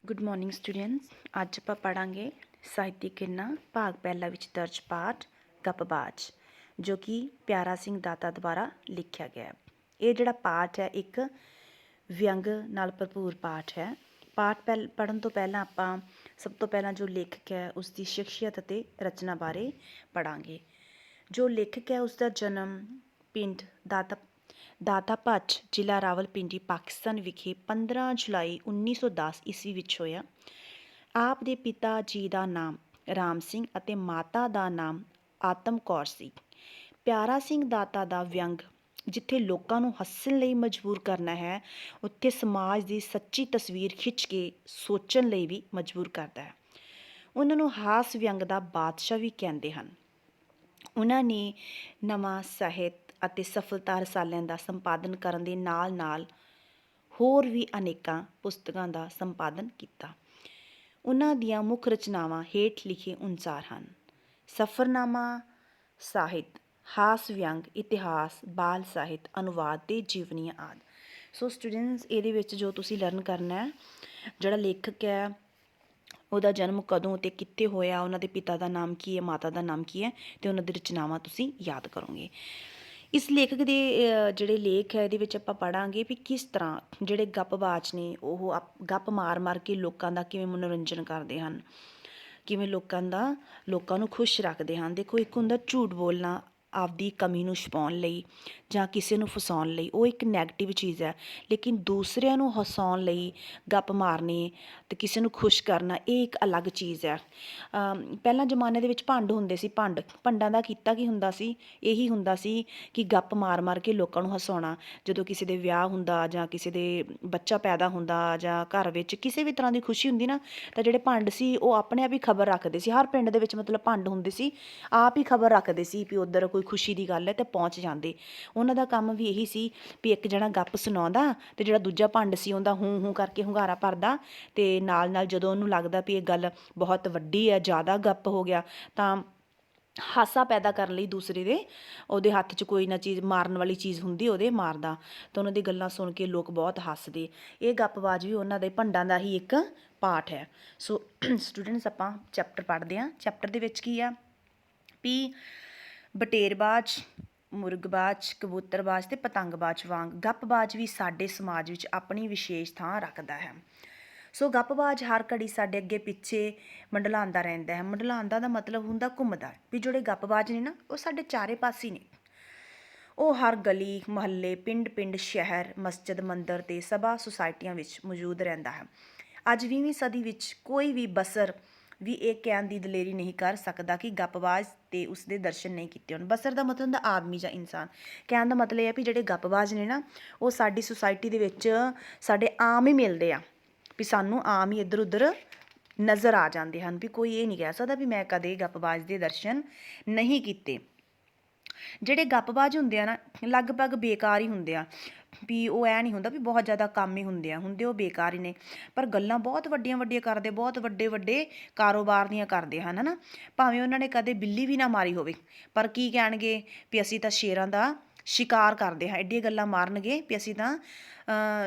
Good morning students. ਅੱਜ ਆਪਾਂ ਪੜਾਂਗੇ ਸਾਹਿਤਿਕ ਕਿਰਨਾਂ ਭਾਗ ਪਹਿਲਾ ਵਿੱਚ ਦਰਜ ਪਾਠ ਗੱਪਬਾਜ਼, ਜੋ ਕਿ ਪਿਆਰਾ ਸਿੰਘ ਦਾਤਾ ਦੁਆਰਾ ਲਿਖਿਆ ਗਿਆ ਹੈ। ਇਹ ਜਿਹੜਾ ਪਾਠ ਹੈ ਇੱਕ ਵਿਅੰਗ ਨਾਲ ਭਰਪੂਰ ਪਾਠ ਹੈ। ਪਾਠ ਪੜ੍ਹਨ ਤੋਂ ਪਹਿਲਾਂ ਆਪਾਂ ਸਭ ਤੋਂ ਪਹਿਲਾਂ ਜੋ ਲੇਖਕ ਹੈ ਉਸ ਦੀ ਸ਼ਖਸੀਅਤ ਅਤੇ ਰਚਨਾ ਬਾਰੇ ਪੜਾਂਗੇ। ਜੋ ਲੇਖਕ ਹੈ ਉਸ ਦਾ ਜਨਮ ਪਿੰਡ ਦਾਤਾ ਭੱਜ, ਜ਼ਿਲ੍ਹਾ ਰਾਵਲਪਿੰਡੀ, ਪਾਕਿਸਤਾਨ ਵਿਖੇ 15 ਜੁਲਾਈ 1910 ਈਸਵੀ ਵਿੱਚ ਹੋਇਆ। ਆਪ ਦੇ ਪਿਤਾ ਜੀ ਦਾ ਨਾਮ ਰਾਮ ਸਿੰਘ ਅਤੇ ਮਾਤਾ ਦਾ ਨਾਮ ਆਤਮ ਕੌਰ ਸੀ। ਪਿਆਰਾ ਸਿੰਘ ਦਾਤਾ ਦਾ ਵਿਅੰਗ ਜਿੱਥੇ ਲੋਕਾਂ ਨੂੰ ਹੱਸਣ ਲਈ ਮਜਬੂਰ ਕਰਨਾ ਹੈ, ਉੱਥੇ ਸਮਾਜ ਦੀ ਸੱਚੀ ਤਸਵੀਰ ਖਿੱਚ ਕੇ ਸੋਚਣ ਲਈ ਵੀ ਮਜਬੂਰ ਕਰਦਾ ਹੈ। ਉਹਨਾਂ ਨੂੰ ਹਾਸ ਵਿਅੰਗ ਦਾ ਬਾਦਸ਼ਾਹ ਵੀ ਕਹਿੰਦੇ ਹਨ। ਉਹਨਾਂ ਨੇ ਨਵਾਂ ਸਾਹਿਤ ਅਤੇ ਸਫਲਤਾ ਰਸਾਲਿਆਂ ਦਾ ਸੰਪਾਦਨ ਕਰਨ ਦੇ ਨਾਲ ਨਾਲ ਹੋਰ ਵੀ ਅਨੇਕਾਂ ਪੁਸਤਕਾਂ ਦਾ ਸੰਪਾਦਨ ਕੀਤਾ। ਉਹਨਾਂ ਦੀਆਂ ਮੁੱਖ ਰਚਨਾਵਾਂ ਹੇਠ ਲਿਖੇ ਅਨੁਸਾਰ ਹਨ: ਸਫ਼ਰਨਾਮਾ, ਸਾਹਿਤ, ਹਾਸ ਵਿਅੰਗ, ਇਤਿਹਾਸ, ਬਾਲ ਸਾਹਿਤ, ਅਨੁਵਾਦ ਤੇ ਜੀਵਨੀਆਂ ਆਦਿ। ਸੋ ਸਟੂਡੈਂਟਸ, ਇਹਦੇ ਵਿੱਚ ਜੋ ਤੁਸੀਂ ਲਰਨ ਕਰਨਾ ਹੈ, ਜਿਹੜਾ ਲੇਖਕ ਹੈ ਉਹਦਾ ਜਨਮ ਕਦੋਂ ਅਤੇ ਕਿੱਥੇ ਹੋਇਆ, ਉਹਨਾਂ ਦੇ ਪਿਤਾ ਦਾ ਨਾਮ ਕੀ ਹੈ, ਮਾਤਾ ਦਾ ਨਾਮ ਕੀ ਹੈ, ਅਤੇ ਉਹਨਾਂ ਦੀ ਰਚਨਾਵਾਂ ਤੁਸੀਂ ਯਾਦ ਕਰੋਗੇ। ਇਸ ਲੇਖਕ ਦੇ ਜਿਹੜੇ ਲੇਖ ਹੈ ਇਹਦੇ ਵਿੱਚ ਆਪਾਂ ਪੜ੍ਹਾਂਗੇ ਵੀ ਕਿਸ ਤਰ੍ਹਾਂ ਜਿਹੜੇ ਗੱਪਬਾਜ਼ ਨੇ ਉਹ ਗੱਪ ਮਾਰ ਮਾਰ ਕੇ ਲੋਕਾਂ ਦਾ ਕਿਵੇਂ ਮਨੋਰੰਜਨ ਕਰਦੇ ਹਨ, ਕਿਵੇਂ ਲੋਕਾਂ ਨੂੰ ਖੁਸ਼ ਰੱਖਦੇ ਹਨ। ਦੇਖੋ, ਇੱਕ ਹੁੰਦਾ ਝੂਠ ਬੋਲਣਾ ਆਪਦੀ ਕਮੀ ਨੂੰ ਛੁਪਾਉਣ ਲਈ ਜਾਂ ਕਿਸੇ ਨੂੰ ਫਸਾਉਣ ਲਈ, ਉਹ ਇੱਕ ਨੈਗੇਟਿਵ ਚੀਜ਼ ਹੈ। ਲੇਕਿਨ ਦੂਸਰਿਆਂ ਨੂੰ ਹਸਾਉਣ ਲਈ ਗੱਪ ਮਾਰਨੇ ਅਤੇ ਕਿਸੇ ਨੂੰ ਖੁਸ਼ ਕਰਨਾ, ਇਹ ਇੱਕ ਅਲੱਗ ਚੀਜ਼ ਹੈ। ਪਹਿਲਾਂ ਜ਼ਮਾਨੇ ਦੇ ਵਿੱਚ ਭੰਡ ਹੁੰਦੇ ਸੀ। ਭੰਡਾਂ ਦਾ ਕੀਤਾ ਕੀ ਹੁੰਦਾ ਸੀ? ਇਹੀ ਹੁੰਦਾ ਸੀ ਕਿ ਗੱਪ ਮਾਰ ਮਾਰ ਕੇ ਲੋਕਾਂ ਨੂੰ ਹਸਾਉਣਾ। ਜਦੋਂ ਕਿਸੇ ਦੇ ਵਿਆਹ ਹੁੰਦਾ ਜਾਂ ਕਿਸੇ ਦੇ ਬੱਚਾ ਪੈਦਾ ਹੁੰਦਾ ਜਾਂ ਘਰ ਵਿੱਚ ਕਿਸੇ ਵੀ ਤਰ੍ਹਾਂ ਦੀ ਖੁਸ਼ੀ ਹੁੰਦੀ ਨਾ, ਤਾਂ ਜਿਹੜੇ ਭੰਡ ਸੀ ਉਹ ਆਪਣੇ ਆਪ ਹੀ ਖਬਰ ਰੱਖਦੇ ਸੀ। ਹਰ ਪਿੰਡ ਦੇ ਵਿੱਚ ਮਤਲਬ ਭੰਡ ਹੁੰਦੇ ਸੀ, ਆਪ ਹੀ ਖਬਰ ਰੱਖਦੇ ਸੀ ਵੀ ਉੱਧਰ ਕੋਈ ਖੁਸ਼ੀ ਦੀ ਗੱਲ ਹੈ ਅਤੇ ਪਹੁੰਚ ਜਾਂਦੇ। ਉਹਨਾਂ ਦਾ ਕੰਮ ਵੀ ਇਹੀ ਸੀ ਵੀ ਇੱਕ ਜਣਾ ਗੱਪ ਸੁਣਾਉਂਦਾ ਅਤੇ ਜਿਹੜਾ ਦੂਜਾ ਭੰਡ ਸੀ ਉਹਦਾ ਹੂੰ ਹੂੰ ਕਰਕੇ ਹੁੰਗਾਰਾ ਭਰਦਾ, ਅਤੇ ਨਾਲ ਨਾਲ ਜਦੋਂ ਉਹਨੂੰ ਲੱਗਦਾ ਵੀ ਇਹ ਗੱਲ ਬਹੁਤ ਵੱਡੀ ਹੈ, ਜ਼ਿਆਦਾ ਗੱਪ ਹੋ ਗਿਆ, ਤਾਂ ਹਾਸਾ ਪੈਦਾ ਕਰਨ ਲਈ ਦੂਸਰੇ ਦੇ ਉਹਦੇ ਹੱਥ 'ਚ ਕੋਈ ਨਾ ਚੀਜ਼ ਮਾਰਨ ਵਾਲੀ ਚੀਜ਼ ਹੁੰਦੀ, ਉਹਦੇ ਮਾਰਦਾ, ਤਾਂ ਉਹਨਾਂ ਦੀ ਗੱਲਾਂ ਸੁਣ ਕੇ ਲੋਕ ਬਹੁਤ ਹੱਸਦੇ। ਇਹ ਗੱਪਬਾਜ਼ ਵੀ ਉਹਨਾਂ ਦੇ ਭੰਡਾਂ ਦਾ ਹੀ ਇੱਕ ਪਾਰਟ ਹੈ। ਸੋ ਸਟੂਡੈਂਟਸ, ਆਪਾਂ ਚੈਪਟਰ ਪੜ੍ਹਦੇ ਹਾਂ। ਚੈਪਟਰ ਦੇ ਵਿੱਚ ਕੀ ਆ ਵੀ ਬਟੇਰਬਾਜ਼, ਮੁਰਗਬਾਜ਼, ਕਬੂਤਰਬਾਜ਼ ਅਤੇ ਪਤੰਗਬਾਜ਼ ਵਾਂਗ ਗੱਪਬਾਜ਼ ਵੀ ਸਾਡੇ ਸਮਾਜ ਵਿੱਚ ਆਪਣੀ ਵਿਸ਼ੇਸ਼ ਥਾਂ ਰੱਖਦਾ ਹੈ। ਸੋ ਗੱਪਬਾਜ਼ ਹਰ ਘੜੀ ਸਾਡੇ ਅੱਗੇ ਪਿੱਛੇ ਮੰਡਲਾਉਂਦਾ ਰਹਿੰਦਾ ਹੈ। ਮੰਡਲਾਉਂਦਾ ਦਾ ਮਤਲਬ ਹੁੰਦਾ ਘੁੰਮਦਾ। ਵੀ ਜਿਹੜੇ ਗੱਪਬਾਜ਼ ਨੇ ਨਾ, ਉਹ ਸਾਡੇ ਚਾਰੇ ਪਾਸੇ ਨੇ। ਉਹ ਹਰ ਗਲੀ ਮੁਹੱਲੇ, ਪਿੰਡ ਸ਼ਹਿਰ, ਮਸਜਿਦ, ਮੰਦਰ ਅਤੇ ਸਭਾ ਸੁਸਾਇਟੀਆਂ ਵਿੱਚ ਮੌਜੂਦ ਰਹਿੰਦਾ ਹੈ। ਅੱਜ 20ਵੀਂ ਸਦੀ ਵਿੱਚ ਕੋਈ ਵੀ ਬਸਰ ਵੀ ਇਹ ਕਹਿਣ ਦੀ ਦਲੇਰੀ ਨਹੀਂ ਕਰ ਸਕਦਾ ਕਿ ਗੱਪਬਾਜ਼ ਤੇ ਉਸਦੇ ਦਰਸ਼ਨ ਨਹੀਂ ਕੀਤੇ ਹੋਣ। ਬਸਰ ਦਾ ਮਤਲਬ ਹੁੰਦਾ ਆਦਮੀ ਜਾਂ ਇਨਸਾਨ। ਕਹਿਣ ਦਾ ਮਤਲਬ ਇਹ ਹੈ ਵੀ ਜਿਹੜੇ ਗੱਪਬਾਜ਼ ਨੇ ਨਾ, ਉਹ ਸਾਡੀ ਸੁਸਾਇਟੀ ਦੇ ਵਿੱਚ ਸਾਡੇ ਆਮ ਹੀ ਮਿਲਦੇ ਆ, ਵੀ ਸਾਨੂੰ ਆਮ ਹੀ ਇੱਧਰ ਉੱਧਰ ਨਜ਼ਰ ਆ ਜਾਂਦੇ ਹਨ। ਵੀ ਕੋਈ ਇਹ ਨਹੀਂ ਕਹਿ ਸਕਦਾ ਵੀ ਮੈਂ ਕਦੇ ਗੱਪਬਾਜ਼ ਦੇ ਦਰਸ਼ਨ ਨਹੀਂ ਕੀਤੇ। ਜਿਹੜੇ ਗੱਪਬਾਜ਼ ਹੁੰਦੇ ਆ ਨਾ, ਲਗਭਗ ਬੇਕਾਰ ਹੀ ਹੁੰਦੇ ਆ। ਵੀ ਉਹ ਐ ਨਹੀਂ ਹੁੰਦਾ ਵੀ ਬਹੁਤ ਜ਼ਿਆਦਾ ਕੰਮ ਹੀ ਹੁੰਦੇ ਉਹ ਬੇਕਾਰ ਹੀ ਨੇ। ਪਰ ਗੱਲਾਂ ਬਹੁਤ ਵੱਡੀਆਂ ਵੱਡੀਆਂ ਕਰਦੇ, ਬਹੁਤ ਵੱਡੇ ਵੱਡੇ ਕਾਰੋਬਾਰ ਦੀਆਂ ਕਰਦੇ ਹਨ, ਹੈ ਨਾ। ਭਾਵੇਂ ਉਹਨਾਂ ਨੇ ਕਦੇ ਬਿੱਲੀ ਵੀ ਨਾ ਮਾਰੀ ਹੋਵੇ, ਪਰ ਕੀ ਕਹਿਣਗੇ ਵੀ ਅਸੀਂ ਤਾਂ ਸ਼ੇਰਾਂ ਦਾ ਸ਼ਿਕਾਰ ਕਰਦੇ ਹਾਂ। ਐਡੀਆਂ ਗੱਲਾਂ ਮਾਰਨਗੇ ਵੀ ਅਸੀਂ ਤਾਂ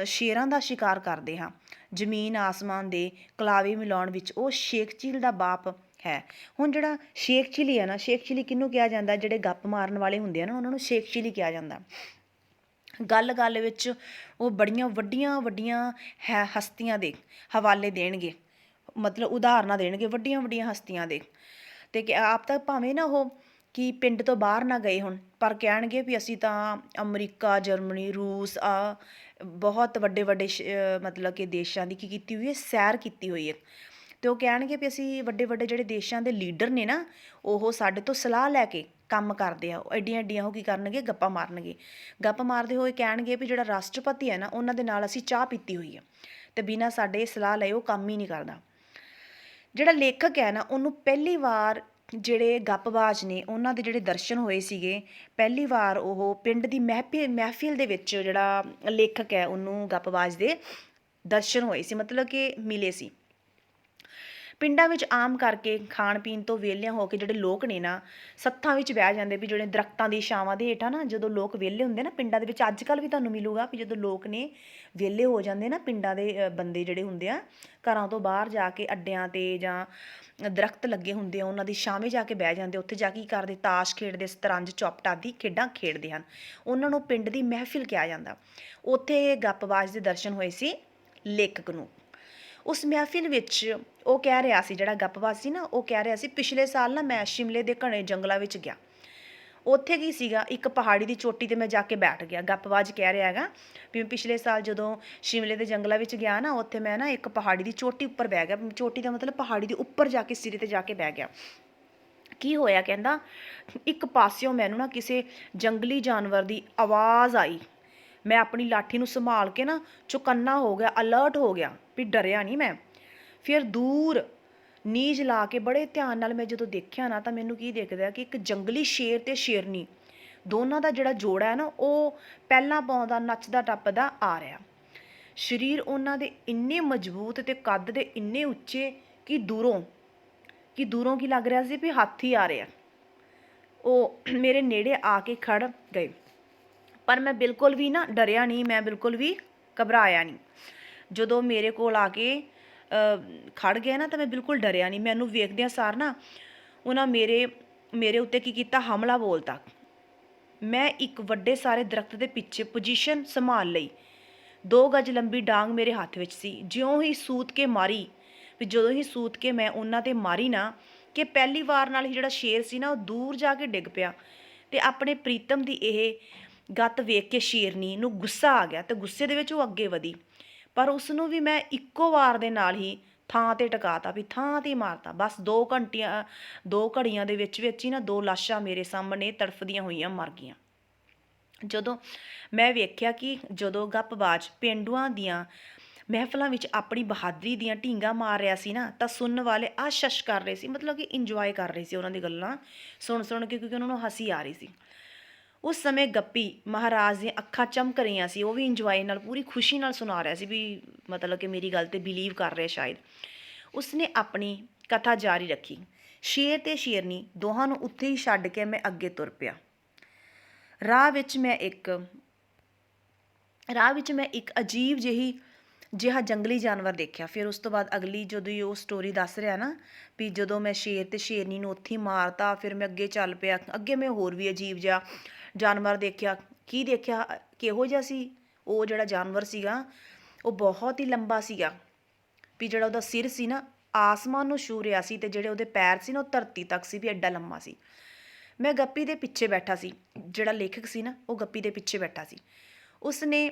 ਸ਼ੇਰਾਂ ਦਾ ਸ਼ਿਕਾਰ ਕਰਦੇ ਹਾਂ। ਜ਼ਮੀਨ ਆਸਮਾਨ ਦੇ ਕਲਾਵੇ ਮਿਲਾਉਣ ਵਿੱਚ ਉਹ ਸ਼ੇਖ ਚੀਲ ਦਾ ਬਾਪ ਹੈ। ਹੁਣ ਜਿਹੜਾ ਸ਼ੇਖ ਚਿਲੀ ਹੈ ਨਾ, ਸ਼ੇਖ ਚਿਲੀ ਕਿਹਨੂੰ ਕਿਹਾ ਜਾਂਦਾ? ਜਿਹੜੇ ਗੱਪ ਮਾਰਨ ਵਾਲੇ ਹੁੰਦੇ ਆ ਨਾ, ਉਹਨਾਂ ਨੂੰ ਸ਼ੇਖ ਚਿਲੀ ਕਿਹਾ ਜਾਂਦਾ। ਗੱਲ ਗੱਲ ਵਿੱਚ ਉਹ ਬੜੀਆਂ ਵੱਡੀਆਂ ਵੱਡੀਆਂ ਹਸਤੀਆਂ ਦੇ ਹਵਾਲੇ ਦੇਣਗੇ, ਮਤਲਬ ਉਦਾਹਰਨਾਂ ਦੇਣਗੇ ਵੱਡੀਆਂ ਵੱਡੀਆਂ ਹਸਤੀਆਂ ਦੇ। ਅਤੇ ਆਪ ਤਾਂ ਭਾਵੇਂ ਨਾ ਉਹ ਕਿ ਪਿੰਡ ਤੋਂ ਬਾਹਰ ਨਾ ਗਏ ਹੋਣ, ਪਰ ਕਹਿਣਗੇ ਵੀ ਅਸੀਂ ਤਾਂ ਅਮਰੀਕਾ, ਜਰਮਨੀ, ਰੂਸ, ਬਹੁਤ ਵੱਡੇ ਵੱਡੇ ਮਤਲਬ ਕਿ ਦੇਸ਼ਾਂ ਦੀ ਕੀ ਕੀਤੀ ਹੋਈ ਹੈ, ਸੈਰ ਕੀਤੀ ਹੋਈ ਹੈ। ਅਤੇ ਉਹ ਕਹਿਣਗੇ ਵੀ ਅਸੀਂ ਵੱਡੇ ਵੱਡੇ ਜਿਹੜੇ ਦੇਸ਼ਾਂ ਦੇ ਲੀਡਰ ਨੇ ਨਾ, ਉਹ ਸਾਡੇ ਤੋਂ ਸਲਾਹ ਲੈ ਕੇ ਕੰਮ ਕਰਦੇ ਆ। ਉਹ ਐਡੀਆਂ ਐਡੀਆਂ ਉਹ ਕੀ ਕਰਨਗੇ, ਗੱਪਾਂ ਮਾਰਨਗੇ। ਗੱਪ ਮਾਰਦੇ ਹੋਏ ਕਹਿਣਗੇ ਵੀ ਜਿਹੜਾ ਰਾਸ਼ਟਰਪਤੀ ਹੈ ਨਾ, ਉਹਨਾਂ ਦੇ ਨਾਲ ਅਸੀਂ ਚਾਹ ਪੀਤੀ ਹੋਈ ਆ, ਅਤੇ ਬਿਨਾਂ ਸਾਡੇ ਸਲਾਹ ਲਏ ਉਹ ਕੰਮ ਹੀ ਨਹੀਂ ਕਰਦਾ। ਜਿਹੜਾ ਲੇਖਕ ਹੈ ਨਾ, ਉਹਨੂੰ ਪਹਿਲੀ ਵਾਰ ਜਿਹੜੇ ਗੱਪਬਾਜ਼ ਨੇ ਉਹਨਾਂ ਦੇ ਜਿਹੜੇ ਦਰਸ਼ਨ ਹੋਏ ਸੀਗੇ, ਪਹਿਲੀ ਵਾਰ ਉਹ ਪਿੰਡ ਦੀ ਮਹਿਫਿਲ ਦੇ ਵਿੱਚ ਜਿਹੜਾ ਲੇਖਕ ਹੈ ਉਹਨੂੰ ਗੱਪਬਾਜ਼ ਦੇ ਦਰਸ਼ਨ ਹੋਏ ਸੀ, ਮਤਲਬ ਕਿ ਮਿਲੇ ਸੀ। ਪਿੰਡਾਂ ਵਿੱਚ ਆਮ ਕਰਕੇ ਖਾਣ ਪੀਣ ਤੋਂ ਵਿਹਲਿਆਂ ਹੋ ਕੇ ਜਿਹੜੇ ਲੋਕ ਨੇ ਨਾ ਸੱਥਾਂ ਵਿੱਚ ਬਹਿ ਜਾਂਦੇ ਵੀ ਜਿਹੜੇ ਦਰਖਤਾਂ ਦੀ ਛਾਵਾਂ ਦੇ ਹੇਠਾਂ ਨਾ ਜਦੋਂ ਲੋਕ ਵਿਹਲੇ ਹੁੰਦੇ ਨਾ ਪਿੰਡਾਂ ਦੇ ਵਿੱਚ ਅੱਜ ਕੱਲ੍ਹ ਵੀ ਤੁਹਾਨੂੰ ਮਿਲੂਗਾ ਵੀ ਜਦੋਂ ਲੋਕ ਨੇ ਵਿਹਲੇ ਹੋ ਜਾਂਦੇ ਨਾ ਪਿੰਡਾਂ ਦੇ ਬੰਦੇ ਜਿਹੜੇ ਹੁੰਦੇ ਆ ਘਰਾਂ ਤੋਂ ਬਾਹਰ ਜਾ ਕੇ ਅੱਡਿਆਂ 'ਤੇ ਜਾਂ ਦਰਖਤ ਲੱਗੇ ਹੁੰਦੇ ਆ ਉਹਨਾਂ ਦੀ ਛਾਵੇਂ ਜਾ ਕੇ ਬਹਿ ਜਾਂਦੇ ਉੱਥੇ ਜਾ ਕੇ ਕੀ ਕਰਦੇ ਤਾਸ਼ ਖੇਡਦੇ ਸ਼ਤਰੰਜ ਚੌਪਟ ਆਦਿ ਖੇਡਾਂ ਖੇਡਦੇ ਹਨ ਉਹਨਾਂ ਨੂੰ ਪਿੰਡ ਦੀ ਮਹਿਫਿਲ ਕਿਹਾ ਜਾਂਦਾ ਉੱਥੇ ਗੱਪਬਾਜ਼ ਦੇ ਦਰਸ਼ਨ ਹੋਏ ਸੀ ਲੇਖਕ ਨੂੰ ਉਸ ਮਹਿਫਿਲ ਵਿੱਚ ਉਹ ਕਹਿ ਰਿਹਾ ਸੀ ਜਿਹੜਾ ਗੱਪਬਾਜ਼ ਸੀ ਨਾ ਉਹ ਕਹਿ ਰਿਹਾ ਸੀ ਪਿਛਲੇ ਸਾਲ ਨਾ ਮੈਂ ਸ਼ਿਮਲੇ ਦੇ ਘਣੇ ਜੰਗਲਾਂ ਵਿੱਚ ਗਿਆ ਉੱਥੇ ਕੀ ਸੀਗਾ ਇੱਕ ਪਹਾੜੀ ਦੀ ਚੋਟੀ 'ਤੇ ਮੈਂ ਜਾ ਕੇ ਬੈਠ ਗਿਆ ਗੱਪਬਾਜ਼ ਕਹਿ ਰਿਹਾ ਹੈਗਾ ਵੀ ਮੈਂ ਪਿਛਲੇ ਸਾਲ ਜਦੋਂ ਸ਼ਿਮਲੇ ਦੇ ਜੰਗਲਾਂ ਵਿੱਚ ਗਿਆ ਨਾ ਉੱਥੇ ਮੈਂ ਨਾ ਇੱਕ ਪਹਾੜੀ ਦੀ ਚੋਟੀ ਉੱਪਰ ਬਹਿ ਗਿਆ ਚੋਟੀ ਦਾ ਮਤਲਬ ਪਹਾੜੀ ਦੇ ਉੱਪਰ ਜਾ ਕੇ ਸਿਰੇ 'ਤੇ ਜਾ ਕੇ ਬਹਿ ਗਿਆ ਕੀ ਹੋਇਆ ਕਹਿੰਦਾ ਇੱਕ ਪਾਸਿਓਂ ਮੈਨੂੰ ਨਾ ਕਿਸੇ ਜੰਗਲੀ ਜਾਨਵਰ ਦੀ ਆਵਾਜ਼ ਆਈ ਮੈਂ ਆਪਣੀ ਲਾਠੀ ਨੂੰ ਸੰਭਾਲ ਕੇ ਨਾ ਚੁਕੰਨਾ ਹੋ ਗਿਆ ਅਲਰਟ ਹੋ ਗਿਆ ਵੀ ਡਰਿਆ ਨਹੀਂ ਮੈਂ ਫਿਰ ਦੂਰ ਨੀਝ ਲਾ ਕੇ ਬੜੇ ਧਿਆਨ ਨਾਲ ਮੈਂ ਜਦੋਂ ਦੇਖਿਆ ਨਾ ਤਾਂ ਮੈਨੂੰ ਕੀ ਦਿਖਦਾ ਕਿ ਇੱਕ ਜੰਗਲੀ ਸ਼ੇਰ ਤੇ ਸ਼ੇਰਨੀ ਦੋਨਾਂ ਦਾ ਜਿਹੜਾ ਜੋੜਾ ਹੈ ਨਾ ਉਹ ਪਹਿਲਾਂ ਪਾਉਂਦਾ ਨੱਚਦਾ ਟੱਪਦਾ ਆ ਰਿਹਾ ਸਰੀਰ ਉਹਨਾਂ ਦੇ ਇੰਨੇ ਮਜ਼ਬੂਤ ਤੇ ਕੱਦ ਦੇ ਇੰਨੇ ਉੱਚੇ ਕਿ ਦੂਰੋਂ ਕੀ ਲੱਗ ਰਿਹਾ ਸੀ ਵੀ ਹਾਥੀ ਆ ਰਿਹਾ ਉਹ ਮੇਰੇ ਨੇੜੇ ਆ ਕੇ ਖੜ ਗਏ ਪਰ ਮੈਂ ਬਿਲਕੁਲ ਵੀ ਨਾ ਡਰਿਆ ਨਹੀਂ ਮੈਂ ਬਿਲਕੁਲ ਵੀ ਘਬਰਾਇਆ ਨਹੀਂ ਜਦੋਂ ਮੇਰੇ ਕੋਲ ਆ ਕੇ ਖੜ ਗਏ ਨਾ ਤਾਂ ਮੈਂ ਬਿਲਕੁਲ ਡਰਿਆ ਨਹੀਂ ਮੈਨੂੰ ਵੇਖਦਿਆਂ ਸਾਰ ਨਾ ਉਹਨਾਂ ਮੇਰੇ ਉੱਤੇ ਕੀ ਕੀਤਾ ਹਮਲਾ ਬੋਲਤਾ ਮੈਂ ਇੱਕ ਵੱਡੇ ਸਾਰੇ ਦਰਖਤ ਦੇ ਪਿੱਛੇ ਪੋਜੀਸ਼ਨ ਸੰਭਾਲ ਲਈ 2 ਗਜ ਲੰਬੀ ਡਾਂਗ ਮੇਰੇ ਹੱਥ ਵਿੱਚ ਸੀ ਜਿਉਂ ਹੀ ਸੂਤ ਕੇ ਮਾਰੀ ਵੀ ਜਦੋਂ ਹੀ ਸੂਤ ਕੇ ਮੈਂ ਉਹਨਾਂ 'ਤੇ ਮਾਰੀ ਨਾ ਕਿ ਪਹਿਲੀ ਵਾਰ ਨਾਲ ਹੀ ਜਿਹੜਾ ਸ਼ੇਰ ਸੀ ਨਾ ਉਹ ਦੂਰ ਜਾ ਕੇ ਡਿੱਗ ਪਿਆ ਅਤੇ ਆਪਣੇ ਪ੍ਰੀਤਮ ਦੀ ਇਹ ਗੱਤ ਵੇਖ ਕੇ ਸ਼ੇਰਨੀ ਨੂੰ ਗੁੱਸਾ ਆ ਗਿਆ ਅਤੇ ਗੁੱਸੇ ਦੇ ਵਿੱਚ ਉਹ ਅੱਗੇ ਵਧੀ ਪਰ ਉਸ ਨੂੰ ਵੀ ਮੈਂ ਇੱਕੋ ਵਾਰ ਦੇ ਨਾਲ ਹੀ ਥਾਂ 'ਤੇ ਟਿਕਾਤਾ ਵੀ ਥਾਂ 'ਤੇ ਹੀ ਮਾਰਤਾ ਬਸ 2 ਘੜੀਆਂ ਦੇ ਵਿੱਚ ਹੀ ਨਾ 2 ਲਾਸ਼ਾਂ ਮੇਰੇ ਸਾਹਮਣੇ ਤੜਫਦੀਆਂ ਹੋਈਆਂ ਮਰ ਗਈਆਂ ਜਦੋਂ ਮੈਂ ਵੇਖਿਆ ਕਿ ਜਦੋਂ ਗੱਪਬਾਜ਼ ਪੇਂਡੂਆਂ ਦੀਆਂ ਮਹਿਫਲਾਂ ਵਿੱਚ ਆਪਣੀ ਬਹਾਦਰੀ ਦੀਆਂ ਢੀਂਗਾਂ ਮਾਰ ਰਿਹਾ ਸੀ ਨਾ ਤਾਂ ਸੁਣਨ ਵਾਲੇ ਆਸ਼ਸ਼ ਕਰ ਰਹੇ ਸੀ ਮਤਲਬ ਕਿ ਇੰਜੋਏ ਕਰ ਰਹੇ ਸੀ ਉਹਨਾਂ ਦੀ ਗੱਲਾਂ ਸੁਣ ਕੇ ਕਿਉਂਕਿ ਉਹਨਾਂ ਨੂੰ ਹੱਸੀ ਆ ਰਹੀ ਸੀ ਉਸ ਸਮੇਂ ਗੱਪੀ ਮਹਾਰਾਜ ਦੀਆਂ ਅੱਖਾਂ ਚਮਕ ਰਹੀਆਂ ਸੀ ਉਹ ਵੀ ਇੰਜੋਏ ਨਾਲ ਪੂਰੀ ਖੁਸ਼ੀ ਨਾਲ ਸੁਣਾ ਰਿਹਾ ਸੀ ਵੀ ਮਤਲਬ ਕਿ ਮੇਰੀ ਗੱਲ 'ਤੇ ਬਿਲੀਵ ਕਰ ਰਿਹਾ ਸ਼ਾਇਦ ਉਸਨੇ ਆਪਣੀ ਕਥਾ ਜਾਰੀ ਰੱਖੀ ਸ਼ੇਰ ਤੇ ਸ਼ੇਰਨੀ ਦੋਹਾਂ ਨੂੰ ਉੱਥੇ ਹੀ ਛੱਡ ਕੇ ਮੈਂ ਅੱਗੇ ਤੁਰ ਪਿਆ ਰਾਹ ਵਿੱਚ ਮੈਂ ਇੱਕ ਅਜੀਬ ਜਿਹਾ ਜੰਗਲੀ ਜਾਨਵਰ ਦੇਖਿਆ ਫਿਰ ਉਸ ਤੋਂ ਬਾਅਦ ਅਗਲੀ ਜਦੋਂ ਉਹ ਸਟੋਰੀ ਦੱਸ ਰਿਹਾ ਨਾ ਵੀ ਜਦੋਂ ਮੈਂ ਸ਼ੇਰ ਤੇ ਸ਼ੇਰਨੀ ਨੂੰ ਉੱਥੇ ਹੀ ਮਾਰਤਾ ਫਿਰ ਮੈਂ ਅੱਗੇ ਚੱਲ ਪਿਆ ਅੱਗੇ ਮੈਂ ਹੋਰ ਵੀ ਅਜੀਬ ਜਿਹਾ ਜਾਨਵਰ ਦੇਖਿਆ ਕੀ ਦੇਖਿਆ ਕਿਹੋ ਜਿਹਾ ਸੀ ਉਹ ਜਿਹੜਾ ਜਾਨਵਰ ਸੀਗਾ ਉਹ ਬਹੁਤ ਹੀ ਲੰਬਾ ਸੀਗਾ ਵੀ ਜਿਹੜਾ ਉਹਦਾ ਸਿਰ ਸੀ ਨਾ ਆਸਮਾਨ ਨੂੰ ਛੂਹ ਰਿਹਾ ਸੀ ਅਤੇ ਜਿਹੜੇ ਉਹਦੇ ਪੈਰ ਸੀ ਨਾ ਉਹ ਧਰਤੀ ਤੱਕ ਸੀ ਵੀ ਐਡਾ ਲੰਮਾ ਸੀ ਮੈਂ ਗੱਪੀ ਦੇ ਪਿੱਛੇ ਬੈਠਾ ਸੀ ਜਿਹੜਾ ਲੇਖਕ ਸੀ ਨਾ ਉਹ ਗੱਪੀ ਦੇ ਪਿੱਛੇ ਬੈਠਾ ਸੀ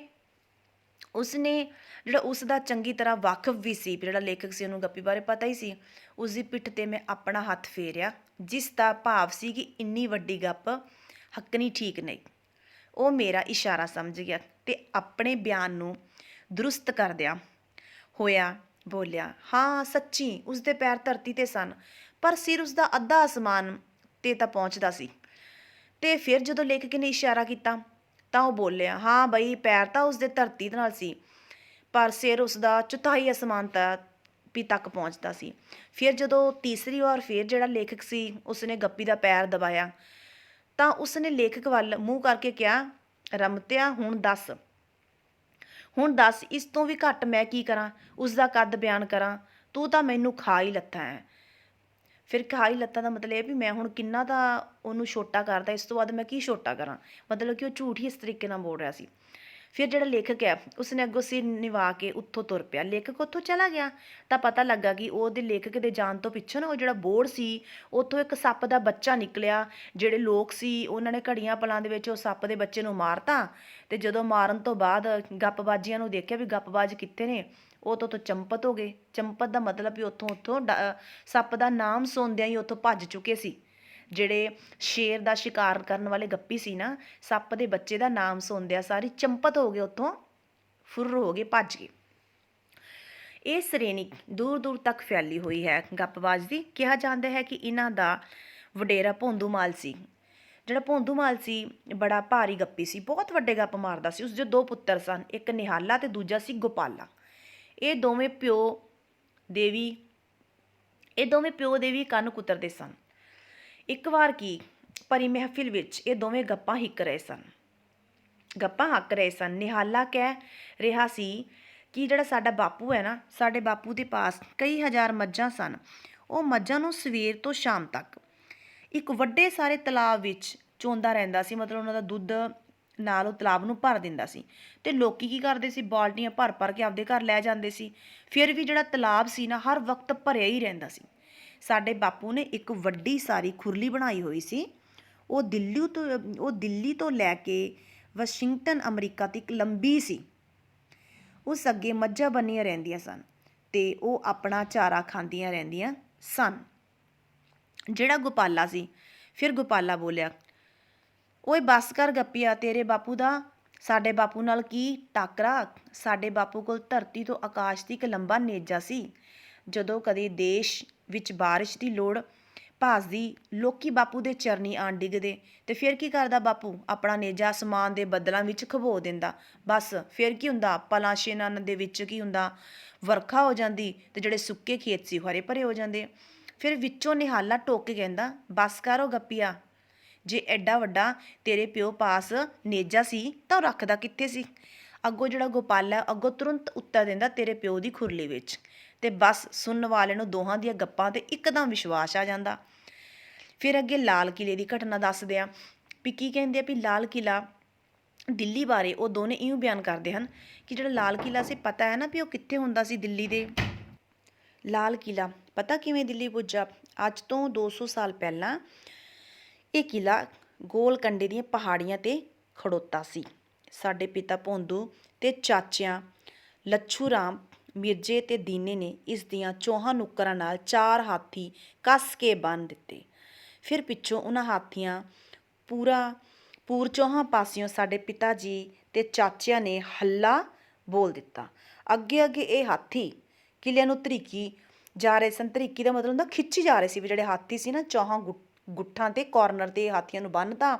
ਉਸਨੇ ਜਿਹੜਾ ਉਸ ਦਾ ਚੰਗੀ ਤਰ੍ਹਾਂ ਵਾਕਫ ਵੀ ਸੀ ਜਿਹੜਾ ਲੇਖਕ ਸੀ ਉਹਨੂੰ ਗੱਪੀ ਬਾਰੇ ਪਤਾ ਹੀ ਸੀ ਉਸ ਦੀ ਪਿੱਠ 'ਤੇ ਮੈਂ ਆਪਣਾ ਹੱਥ ਫੇਰਿਆ ਜਿਸ ਦਾ ਭਾਵ ਸੀ ਕਿ ਇੰਨੀ ਵੱਡੀ ਗੱਪ ਹੱਕਣੀ ਠੀਕ ਨਹੀਂ ਉਹ ਮੇਰਾ ਇਸ਼ਾਰਾ ਸਮਝ ਗਿਆ ਅਤੇ ਆਪਣੇ ਬਿਆਨ ਨੂੰ ਦਰੁਸਤ ਕਰਦਿਆਂ ਹੋਇਆ ਬੋਲਿਆ ਹਾਂ ਸੱਚੀ ਉਸਦੇ ਪੈਰ ਧਰਤੀ 'ਤੇ ਸਨ ਪਰ ਸਿਰ ਉਸਦਾ ਅੱਧਾ ਅਸਮਾਨ 'ਤੇ ਤਾਂ ਪਹੁੰਚਦਾ ਸੀ ਅਤੇ ਫਿਰ ਜਦੋਂ ਲੇਖਕ ਨੇ ਇਸ਼ਾਰਾ ਕੀਤਾ ਤਾਂ ਉਹ ਬੋਲਿਆ ਹਾਂ ਬਈ ਪੈਰ ਤਾਂ ਉਸਦੇ ਧਰਤੀ ਦੇ ਨਾਲ ਸੀ ਪਰ ਸਿਰ ਉਸਦਾ ਚੌਥਾਈ ਅਸਮਾਨ ਤੱਕ ਪਹੁੰਚਦਾ ਸੀ ਫਿਰ ਜਦੋਂ ਤੀਸਰੀ ਵਾਰ ਫਿਰ ਜਿਹੜਾ ਲੇਖਕ ਸੀ ਉਸਨੇ ਗੱਪੀ ਦਾ ਪੈਰ ਦਬਾਇਆ ਤਾਂ ਉਸਨੇ ਲੇਖਕ ਵੱਲ ਮੂੰਹ ਕਰਕੇ ਕਿਹਾ ਰਮਤਿਆ ਹੁਣ ਦੱਸ ਇਸ ਤੋਂ ਵੀ ਘੱਟ ਮੈਂ ਕੀ ਕਰਾਂ ਉਸਦਾ ਕੱਦ ਬਿਆਨ ਕਰਾਂ ਤੂੰ ਤਾਂ ਮੈਨੂੰ ਖਾ ਹੀ ਲੱਥਾ ਹੈ ਫਿਰ ਖਾ ਹੀ ਲੱਥਾ ਦਾ ਮਤਲਬ ਇਹ ਵੀ ਮੈਂ ਹੁਣ ਕਿੰਨਾ ਤਾਂ ਉਹਨੂੰ ਛੋਟਾ ਕਰਦਾ ਇਸ ਤੋਂ ਬਾਅਦ ਮੈਂ ਕੀ ਛੋਟਾ ਕਰਾਂ ਮਤਲਬ ਕਿ ਉਹ ਝੂਠ ਹੀ ਇਸ ਤਰੀਕੇ ਨਾਲ ਬੋਲ ਰਿਹਾ ਸੀ ਫਿਰ ਜਿਹੜਾ ਲੇਖਕ ਹੈ ਉਸਨੇ ਅੱਗੋਂ ਸਿਰ ਨਿਵਾ ਕੇ ਉੱਥੋਂ ਤੁਰ ਪਿਆ ਲੇਖਕ ਉੱਥੋਂ ਚਲਾ ਗਿਆ ਤਾਂ ਪਤਾ ਲੱਗਾ ਕਿ ਉਹਦੇ ਲੇਖਕ ਦੇ ਜਾਣ ਤੋਂ ਪਿੱਛੋਂ ਨਾ ਉਹ ਜਿਹੜਾ ਬੋਰਡ ਸੀ ਉੱਥੋਂ ਇੱਕ ਸੱਪ ਦਾ ਬੱਚਾ ਨਿਕਲਿਆ ਜਿਹੜੇ ਲੋਕ ਸੀ ਉਹਨਾਂ ਨੇ ਘੜੀਆਂ ਪਲਾਂ ਦੇ ਵਿੱਚ ਉਹ ਸੱਪ ਦੇ ਬੱਚੇ ਨੂੰ ਮਾਰਤਾ ਅਤੇ ਜਦੋਂ ਮਾਰਨ ਤੋਂ ਬਾਅਦ ਗੱਪਬਾਜ਼ੀਆਂ ਨੂੰ ਦੇਖਿਆ ਵੀ ਗੱਪਬਾਜ਼ ਕਿੱਥੇ ਨੇ ਉਹ ਤੋਂ ਚੰਪਤ ਹੋ ਗਏ ਚੰਪਤ ਦਾ ਮਤਲਬ ਵੀ ਉੱਥੋਂ ਸੱਪ ਦਾ ਨਾਮ ਸੁਣਦਿਆਂ ਹੀ ਉੱਥੋਂ ਭੱਜ ਚੁੱਕੇ ਸੀ ਜਿਹੜੇ ਸ਼ੇਰ ਦਾ ਸ਼ਿਕਾਰ ਕਰਨ ਵਾਲੇ ਗੱਪੀ ਸੀ ਨਾ ਸੱਪ ਦੇ ਬੱਚੇ ਦਾ ਨਾਮ ਸੁਣਦਿਆਂ ਸਾਰੀ ਚੰਪਤ ਹੋ ਗਏ ਉੱਥੋਂ ਫੁਰ ਹੋ ਗਏ ਭੱਜ ਗਏ ਇਹ ਸ਼੍ਰੇਣੀ ਦੂਰ ਦੂਰ ਤੱਕ ਫੈਲੀ ਹੋਈ ਹੈ ਗੱਪਬਾਜ਼ ਦੀ ਕਿਹਾ ਜਾਂਦਾ ਹੈ ਕਿ ਇਹਨਾਂ ਦਾ ਵਡੇਰਾ ਭੌਂਦੂਮਾਲ ਸੀ ਜਿਹੜਾ ਭੌਂਦੂਮਾਲ ਸੀ ਬੜਾ ਭਾਰੀ ਗੱਪੀ ਸੀ ਬਹੁਤ ਵੱਡੇ ਗੱਪ ਮਾਰਦਾ ਸੀ ਉਸਦੇ 2 ਪੁੱਤਰ ਸਨ ਇੱਕ ਨਿਹਾਲਾ ਅਤੇ ਦੂਜਾ ਸੀ ਗੋਪਾਲਾ ਇਹ ਦੋਵੇਂ ਪਿਓ ਦੇਵੀ ਇਹ ਦੋਵੇਂ ਪਿਓ ਦੇ ਵੀ ਕੰਨ ਕੁਤਰਦੇ ਸਨ। ਇੱਕ ਵਾਰ ਕੀ ਭਰੀ ਮਹਿਫਿਲ ਵਿੱਚ ਇਹ ਦੋਵੇਂ ਗੱਪਾਂ ਹਿੱਕ ਰਹੇ ਸਨ। ਨਿਹਾਲਾ ਕਹਿ ਰਿਹਾ ਸੀ ਕਿ ਜਿਹੜਾ ਸਾਡਾ ਬਾਪੂ ਹੈ ਨਾ, ਸਾਡੇ ਬਾਪੂ ਦੇ ਪਾਸ ਕਈ ਹਜ਼ਾਰ ਮੱਝਾਂ ਸਨ। ਉਹ ਮੱਝਾਂ ਨੂੰ ਸਵੇਰ ਤੋਂ ਸ਼ਾਮ ਤੱਕ ਇੱਕ ਵੱਡੇ ਸਾਰੇ ਤਲਾਬ ਵਿੱਚ ਚੋਂਦਾ ਰਹਿੰਦਾ ਸੀ। ਮਤਲਬ ਉਹਨਾਂ ਦਾ ਦੁੱਧ ਨਾਲ ਉਹ ਤਲਾਬ ਨੂੰ ਭਰ ਦਿੰਦਾ ਸੀ ਅਤੇ ਲੋਕੀ ਕੀ ਕਰਦੇ ਸੀ, ਬਾਲਟੀਆਂ ਭਰ ਭਰ ਕੇ ਆਪਦੇ ਘਰ ਲੈ ਜਾਂਦੇ ਸੀ। ਫਿਰ ਵੀ ਜਿਹੜਾ ਤਲਾਬ ਸੀ ਨਾ, ਹਰ ਵਕਤ ਭਰਿਆ ਹੀ ਰਹਿੰਦਾ ਸੀ। ਸਾਡੇ ਬਾਪੂ ਨੇ ਇੱਕ ਵੱਡੀ ਸਾਰੀ ਖੁਰਲੀ ਬਣਾਈ ਹੋਈ ਸੀ। ਉਹ ਦਿੱਲੀ ਤੋਂ ਲੈ ਕੇ ਵਾਸ਼ਿੰਗਟਨ ਅਮਰੀਕਾ ਤੱਕ ਲੰਬੀ ਸੀ। ਉਸ ਅੱਗੇ ਮੱਝਾਂ ਬੰਨੀਆਂ ਰਹਿੰਦੀਆਂ ਸਨ ਅਤੇ ਉਹ ਆਪਣਾ ਚਾਰਾ ਖਾਂਦੀਆਂ ਰਹਿੰਦੀਆਂ ਸਨ। ਜਿਹੜਾ ਗੋਪਾਲਾ ਸੀ, ਫਿਰ ਗੋਪਾਲਾ ਬੋਲਿਆ, ਓਏ ਬੱਸ ਕਰ ਗੱਪੀਆ, ਤੇਰੇ ਬਾਪੂ ਦਾ ਸਾਡੇ ਬਾਪੂ ਨਾਲ ਕੀ ਟਾਕਰਾ। ਸਾਡੇ ਬਾਪੂ ਕੋਲ ਧਰਤੀ ਤੋਂ ਆਕਾਸ਼ ਤੱਕ ਲੰਬਾ ਨੇਜਾ ਸੀ। ਜਦੋਂ ਕਦੇ ਦੇਸ਼ ਵਿੱਚ ਬਾਰਿਸ਼ ਦੀ ਲੋੜ ਭਾਸਦੀ, ਲੋਕੀ ਬਾਪੂ ਦੇ ਚਰਨੀ ਆਣ ਡਿੱਗਦੇ ਅਤੇ ਫਿਰ ਕੀ ਕਰਦਾ ਬਾਪੂ, ਆਪਣਾ ਨੇਜਾ ਅਸਮਾਨ ਦੇ ਬੱਦਲਾਂ ਵਿੱਚ ਖਬੋ ਦਿੰਦਾ। ਬਸ ਫਿਰ ਕੀ ਹੁੰਦਾ, ਪਲਾਂ ਛੇਨਾਂ ਦੇ ਵਿੱਚ ਕੀ ਹੁੰਦਾ, ਵਰਖਾ ਹੋ ਜਾਂਦੀ ਅਤੇ ਜਿਹੜੇ ਸੁੱਕੇ ਖੇਤ ਸੀ ਹਰੇ ਭਰੇ ਹੋ ਜਾਂਦੇ। ਫਿਰ ਵਿੱਚੋਂ ਨਿਹਾਲਾ ਟੋਕ ਕੇ ਕਹਿੰਦਾ, ਬੱਸ ਕਰੋ ਗੱਪੀਆ, ਜੇ ਐਡਾ ਵੱਡਾ ਤੇਰੇ ਪਿਓ ਪਾਸ ਨੇਜਾ ਸੀ ਤਾਂ ਉਹ ਰੱਖਦਾ ਕਿੱਥੇ ਸੀ। ਅੱਗੋਂ ਜਿਹੜਾ ਗੋਪਾਲਾ ਅੱਗੋਂ ਤੁਰੰਤ ਉੱਤਰ ਦਿੰਦਾ, ਤੇਰੇ ਪਿਓ ਦੀ ਖੁਰਲੀ ਵਿੱਚ। ਅਤੇ ਬਸ ਸੁਣਨ ਵਾਲੇ ਨੂੰ ਦੋਹਾਂ ਦੀਆਂ ਗੱਪਾਂ 'ਤੇ ਇੱਕਦਮ ਵਿਸ਼ਵਾਸ ਆ ਜਾਂਦਾ। ਫਿਰ ਅੱਗੇ ਲਾਲ ਕਿਲ੍ਹੇ ਦੀ ਘਟਨਾ ਦੱਸਦੇ ਆ ਵੀ ਕੀ ਕਹਿੰਦੇ ਆ ਵੀ ਲਾਲ ਕਿਲ੍ਹਾ ਦਿੱਲੀ ਬਾਰੇ ਉਹ ਦੋਨੇ ਇਉਂ ਬਿਆਨ ਕਰਦੇ ਹਨ ਕਿ ਜਿਹੜਾ ਲਾਲ ਕਿਲ੍ਹਾ ਸੀ, ਪਤਾ ਹੈ ਨਾ ਵੀ ਉਹ ਕਿੱਥੇ ਹੁੰਦਾ ਸੀ, ਦਿੱਲੀ ਦੇ। ਲਾਲ ਕਿਲ੍ਹਾ ਪਤਾ ਕਿਵੇਂ ਦਿੱਲੀ ਪੁੱਜਾ? ਅੱਜ ਤੋਂ 200 ਸਾਲ ਪਹਿਲਾਂ ਇਹ ਕਿਲ੍ਹਾ ਗੋਲਕੰਡੇ ਦੀਆਂ ਪਹਾੜੀਆਂ 'ਤੇ ਖੜੋਤਾ ਸੀ। ਸਾਡੇ ਪਿਤਾ ਭੌਂਦੂ ਅਤੇ ਚਾਚਿਆਂ ਲੱਛੂ ਰਾਮ, ਮਿਰਜ਼ੇ ਅਤੇ ਦੀਨੇ ਨੇ ਇਸ ਦੀਆਂ ਚੌਹਾਂ ਨੁੱਕਰਾਂ ਨਾਲ 4 ਹਾਥੀ ਕੱਸ ਕੇ ਬੰਨ੍ਹ ਦਿੱਤੇ। ਫਿਰ ਪਿੱਛੋਂ ਉਹਨਾਂ ਹਾਥੀਆਂ ਪੂਰ ਚੌਹਾਂ ਪਾਸਿਓਂ ਸਾਡੇ ਪਿਤਾ ਜੀ ਅਤੇ ਚਾਚਿਆਂ ਨੇ ਹੱਲਾ ਬੋਲ ਦਿੱਤਾ। ਅੱਗੇ ਅੱਗੇ ਇਹ ਹਾਥੀ ਕਿਲ੍ਹੇ ਨੂੰ ਧਰੀਕੀ ਜਾ ਰਹੇ ਸਨ। ਧਰੀਕੀ ਦਾ ਮਤਲਬ ਹੁੰਦਾ ਖਿੱਚੀ ਜਾ ਰਹੇ ਸੀ। ਵੀ ਜਿਹੜੇ ਹਾਥੀ ਸੀ ਨਾ, ਚੌਹਾਂ ਗੁੱਠਾਂ 'ਤੇ ਕਾਰਨਰ 'ਤੇ ਹਾਥੀਆਂ ਨੂੰ ਬੰਨ੍ਹਤਾ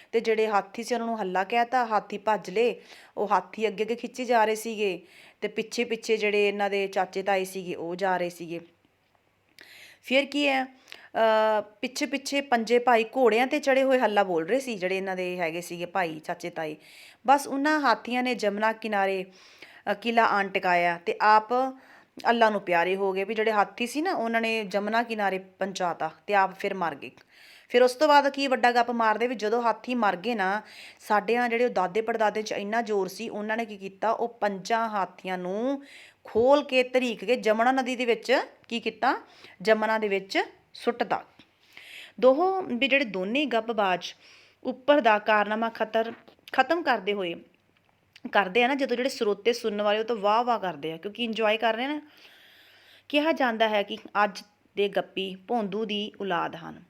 ਅਤੇ ਜਿਹੜੇ ਹਾਥੀ ਸੀ ਉਹਨਾਂ ਨੂੰ ਹੱਲਾ ਕਹਿ ਤਾ। ਹਾਥੀ ਭੱਜ ਲਏ। ਉਹ ਹਾਥੀ ਅੱਗੇ ਅੱਗੇ ਖਿੱਚੇ ਜਾ ਰਹੇ ਸੀਗੇ ਅਤੇ ਪਿੱਛੇ ਪਿੱਛੇ ਜਿਹੜੇ ਇਹਨਾਂ ਦੇ ਚਾਚੇ ਤਾਏ ਸੀਗੇ ਉਹ ਜਾ ਰਹੇ ਸੀਗੇ। ਫਿਰ ਕੀ ਹੈ, ਪਿੱਛੇ ਪਿੱਛੇ ਪੰਜੇ ਭਾਈ ਘੋੜਿਆਂ 'ਤੇ ਚੜ੍ਹੇ ਹੋਏ ਹੱਲਾ ਬੋਲ ਰਹੇ ਸੀ, ਜਿਹੜੇ ਇਹਨਾਂ ਦੇ ਹੈਗੇ ਸੀਗੇ ਭਾਈ ਚਾਚੇ ਤਾਏ। ਬਸ ਉਹਨਾਂ ਹਾਥੀਆਂ ਨੇ ਜਮਨਾ ਕਿਨਾਰੇ ਕਿਲ੍ਹਾ ਆਣ ਟਿਕਾਇਆ ਅਤੇ ਆਪ ਅੱਲਾ ਨੂੰ ਪਿਆਰੇ ਹੋ ਗਏ। ਵੀ ਜਿਹੜੇ ਹਾਥੀ ਸੀ ਨਾ, ਉਹਨਾਂ ਨੇ ਜਮਨਾ ਕਿਨਾਰੇ ਪਹੁੰਚਾਤਾ ਅਤੇ ਆਪ ਫਿਰ ਮਰ ਗਏ। ਫਿਰ ਉਸ ਤੋਂ ਬਾਅਦ ਕੀ ਵੱਡਾ ਗੱਪ ਮਾਰਦੇ ਵੀ ਜਦੋਂ ਹਾਥੀ ਮਰ ਗਏ ਨਾ, ਸਾਡੇ ਜਿਹੜੇ ਦਾਦੇ ਪੜਦਾਦੇ 'ਚ ਇੰਨਾ ਜ਼ੋਰ ਸੀ, ਉਹਨਾਂ ਨੇ ਕੀ ਕੀਤਾ, ਉਹ 5 ਹਾਥੀਆਂ ਨੂੰ ਖੋਲ੍ਹ ਕੇ ਧਰੀਕ ਕੇ ਜਮਨਾ ਨਦੀ ਦੇ ਵਿੱਚ ਕੀ ਕੀਤਾ, ਜਮਨਾ ਦੇ ਵਿੱਚ ਸੁੱਟਤਾ। ਵੀ ਜਿਹੜੇ ਦੋਨੇ ਗੱਪਬਾਜ਼ ਉੱਪਰ ਦਾ ਕਾਰਨਾਮਾ ਖਤਮ ਕਰਦੇ ਆ ਨਾ, ਜਦੋਂ ਜਿਹੜੇ ਸਰੋਤੇ ਸੁਣਨ ਵਾਲੇ ਉਹ ਤਾਂ ਵਾਹ ਵਾਹ ਕਰਦੇ ਆ, ਕਿਉਂਕਿ ਇੰਜੋਏ ਕਰ ਰਹੇ ਨੇ। ਕਿਹਾ ਜਾਂਦਾ ਹੈ ਕਿ ਅੱਜ ਦੇ ਗੱਪੀ ਭੌਂਦੂ ਦੀ ਔਲਾਦ ਹਨ।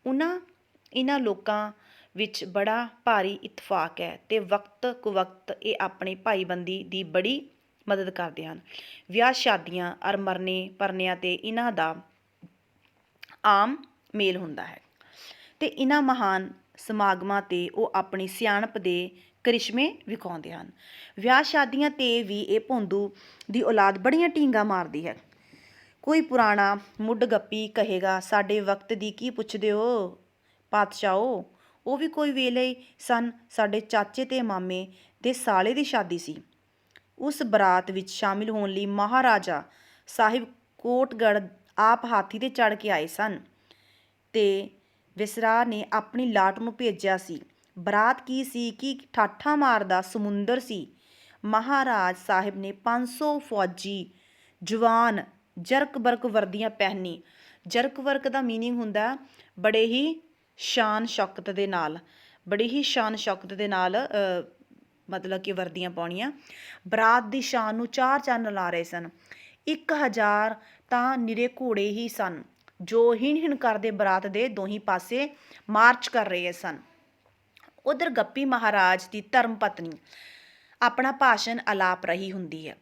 ਇਹਨਾਂ ਲੋਕਾਂ ਵਿੱਚ ਬੜਾ ਭਾਰੀ ਇਤਫਾਕ ਹੈ ਅਤੇ ਵਕਤ ਕੁ ਵਕਤ ਇਹ ਆਪਣੀ ਭਾਈਬੰਦੀ ਦੀ ਬੜੀ ਮਦਦ ਕਰਦੇ ਹਨ। ਵਿਆਹ ਸ਼ਾਦੀਆਂ ਅਰ ਮਰਨੇ ਪਰਨਿਆਂ 'ਤੇ ਇਹਨਾਂ ਦਾ ਆਮ ਮੇਲ ਹੁੰਦਾ ਹੈ ਅਤੇ ਇਹਨਾਂ ਮਹਾਨ ਸਮਾਗਮਾਂ 'ਤੇ ਉਹ ਆਪਣੀ ਸਿਆਣਪ ਦੇ ਕਰਿਸ਼ਮੇ ਵਿਖਾਉਂਦੇ ਹਨ। ਵਿਆਹ ਸ਼ਾਦੀਆਂ 'ਤੇ ਵੀ ਇਹ ਭੌਂਦੂ ਦੀ ਔਲਾਦ ਬੜੀਆਂ ਢੀਂਗਾਂ ਮਾਰਦੀ ਹੈ। ਕੋਈ ਪੁਰਾਣਾ ਮੁੱਢ ਗੱਪੀ ਕਹੇਗਾ, ਸਾਡੇ ਵਕਤ ਦੀ ਕੀ ਪੁੱਛਦੇ ਹੋ ਪਾਤਸ਼ਾਹੋ, ਉਹ ਵੀ ਕੋਈ ਵੇਲੇ ਹੀ ਸਨ। ਸਾਡੇ ਚਾਚੇ ਅਤੇ ਮਾਮੇ ਦੇ ਸਾਲੇ ਦੀ ਸ਼ਾਦੀ ਸੀ। ਉਸ ਬਰਾਤ ਵਿੱਚ ਸ਼ਾਮਿਲ ਹੋਣ ਲਈ ਮਹਾਰਾਜਾ ਸਾਹਿਬ ਕੋਟਗੜ੍ਹ ਆਪ ਹਾਥੀ 'ਤੇ ਚੜ੍ਹ ਕੇ ਆਏ ਸਨ ਅਤੇ ਵਿਸਰਾ ਨੇ ਆਪਣੀ ਲਾਟ ਨੂੰ ਭੇਜਿਆ ਸੀ। ਬਰਾਤ ਕੀ ਸੀ ਕਿ ਠਾਠਾਂ ਮਾਰਦਾ ਸਮੁੰਦਰ ਸੀ। ਮਹਾਰਾਜ ਸਾਹਿਬ ਨੇ 500 ਫੌਜੀ ਜਵਾਨ ਜਰਕ ਬਰਕ ਵਰਦੀਆਂ ਪਹਿਨੀ। ਜਰਕ ਵਰਕ ਦਾ ਮੀਨਿੰਗ ਹੁੰਦਾ ਬੜੇ ਹੀ ਸ਼ਾਨ ਸ਼ੌਕਤ ਦੇ ਨਾਲ ਮਤਲਬ ਕਿ ਵਰਦੀਆਂ ਪਾਉਣੀਆਂ। ਬਰਾਤ ਦੀ ਸ਼ਾਨ ਨੂੰ 4 ਚੰਨ ਲਾ ਰਹੇ ਸਨ। 1000 ਤਾਂ ਨਿਰੇ ਘੋੜੇ ਹੀ ਸਨ ਜੋ ਹਿਣ ਕਰਦੇ ਬਰਾਤ ਦੇ ਦੋਹੀਂ ਪਾਸੇ ਮਾਰਚ ਕਰ ਰਹੇ ਸਨ। ਉਧਰ ਗੱਪੀ ਮਹਾਰਾਜ ਦੀ ਧਰਮ ਪਤਨੀ ਆਪਣਾ ਭਾਸ਼ਣ ਆਲਾਪ ਰਹੀ ਹੁੰਦੀ ਹੈ।